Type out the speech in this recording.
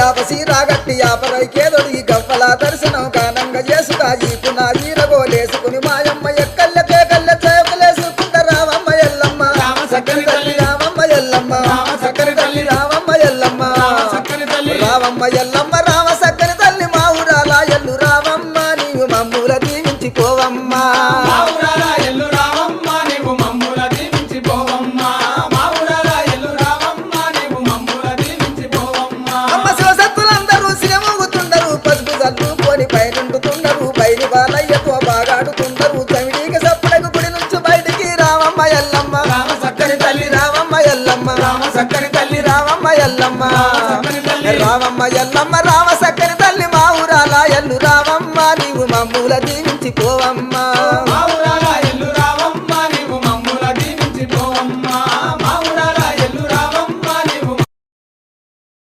యాపసి రాగట్టి యాపరైకేదొడి గవ్వల దర్శనం కానంగా చేసుగా ఈపున ఈరగోలేసుకుని మాయమ్మ ఎక్కల్లకే కళ్ళ చేపలేసుకుంట రావమ్మ ఎల్లమ్మ చక్కని తల్లి రావమ్మ ఎల్లమ్మ చక్కని తల్లి రావమ్మ ఎల్లమ్మ చక్కని తల్లి రావమ్మ ఎల్లమ్మ రామ సక్కని తల్లి మా ఊరాల ఎల్లు రావమ్మ నీవు మమ్ముల దీవించిపోవమ్మా మా ఊరాల ఎల్లు రావమ్మ నీవు మమ్ముల దీవించిపోవమ్మా మా ఊరాల ఎల్లు రావమ్మ నీవు మమ్ముల దీవించిపోవమ్మా అమ్మ శివసత్తులందరూ సిరమూగుతుండరు పసుపు చల్లుకొని పైనుండుతుండరు బయలు బాలయ్యతో బాగాడుతుండరు చవిడికి సప్పుడకు గుడి నుంచి బయటికి రావమ్మ ఎల్లమ్మ రామ చక్కని తల్లి రావమ్మ ఎల్లమ్మ రామ చక్కని తల్లి రావమ్మ ఎల్లమ్మ చక్కని తల్లి రావమ్మ ఎల్లమ్మ రామ సక్కని తల్లి మా ఊరాల ఎల్లు రావమ్మ నీవు మమ్ముల దీవించిపోవమ్మా